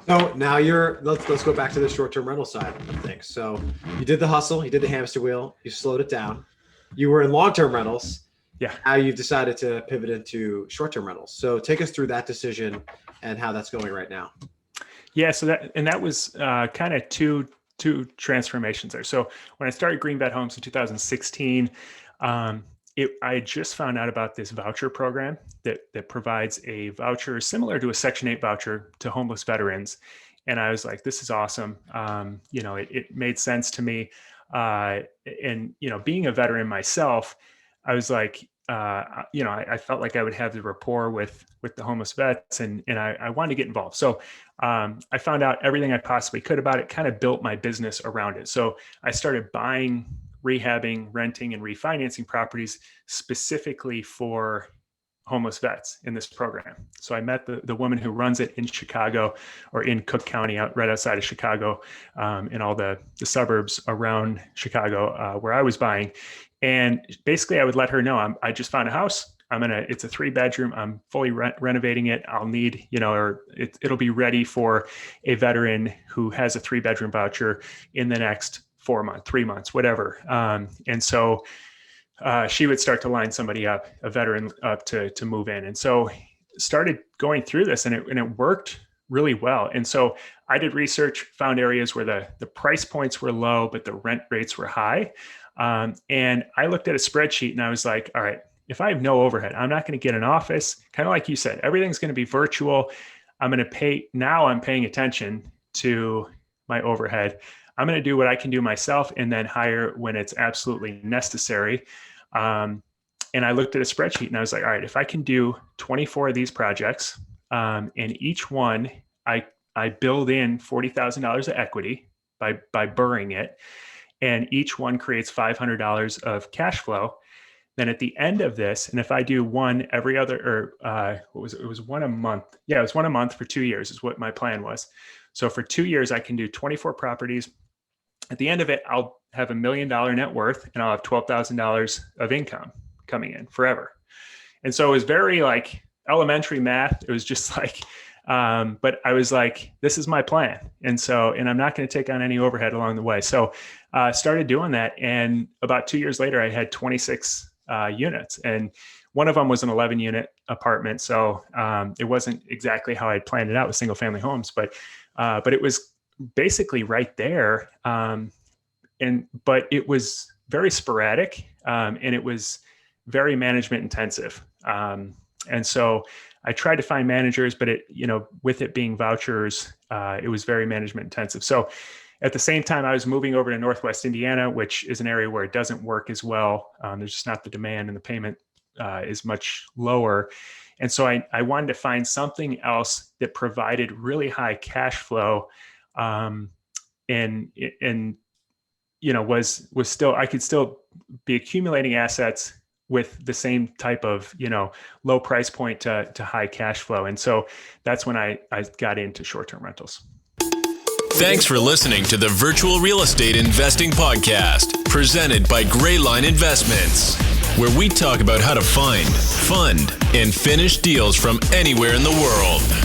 So now let's go back to the short-term rental side of things. So you did the hustle, you did the hamster wheel, you slowed it down. You were in long-term rentals. Yeah. Now you've decided to pivot into short-term rentals. So take us through that decision and how that's going right now. Yeah. So that was kind of two transformations there. So when I started Green Vet Homes in 2016, I just found out about this voucher program that provides a voucher similar to a Section 8 voucher to homeless veterans. And I was like, this is awesome. It made sense to me. And being a veteran myself, I was like, I felt like I would have the rapport with the homeless vets, and I wanted to get involved. So I found out everything I possibly could about it, kind of built my business around it. So I started buying, rehabbing, renting, and refinancing properties specifically for homeless vets in this program. So I met the woman who runs it in Chicago, or in Cook County, right outside of Chicago, in all the suburbs around Chicago where I was buying. And basically I would let her know, I just found a house. It's a 3-bedroom. I'm fully renovating it. I'll need, it'll be ready for a veteran who has a 3-bedroom voucher in the next 4 months, 3 months, whatever. And so she would start to line somebody up, a veteran up to move in. And so started going through this, and it worked really well. And so I did research, found areas where the price points were low, but the rent rates were high. And I looked at a spreadsheet and I was like, all right, if I have no overhead, I'm not going to get an office. Kind of like you said, everything's going to be virtual. I'm going to pay. Now I'm paying attention to my overhead. I'm going to do what I can do myself, and then hire when it's absolutely necessary. And I looked at a spreadsheet and I was like, all right, if I can do 24 of these projects, and each one I build in $40,000 of equity by burring it, and each one creates $500 of cash flow, then at the end of this, and if I do one every other, it was one a month. Yeah, it was one a month for 2 years is what my plan was. So for 2 years, I can do 24 properties. At the end of it, I'll have $1 million net worth, and I'll have $12,000 of income coming in forever. And so it was very like elementary math. It was just like, but I was like, this is my plan. And I'm not going to take on any overhead along the way. So started doing that. And about 2 years later, I had 26 units, and one of them was an 11-unit apartment. So it wasn't exactly how I had planned it out with single family homes, but it was basically right there. But it was very sporadic, and it was very management intensive. And so I tried to find managers, but with it being vouchers, it was very management intensive. So at the same time, I was moving over to Northwest Indiana, which is an area where it doesn't work as well. There's just not the demand, and the payment is much lower. And so I wanted to find something else that provided really high cash flow, and was still, I could still be accumulating assets with the same type of, low price point to high cash flow. And so that's when I got into short-term rentals. Thanks for listening to the Virtual Real Estate Investing Podcast, presented by Greyline Investments, where we talk about how to find, fund, and finish deals from anywhere in the world.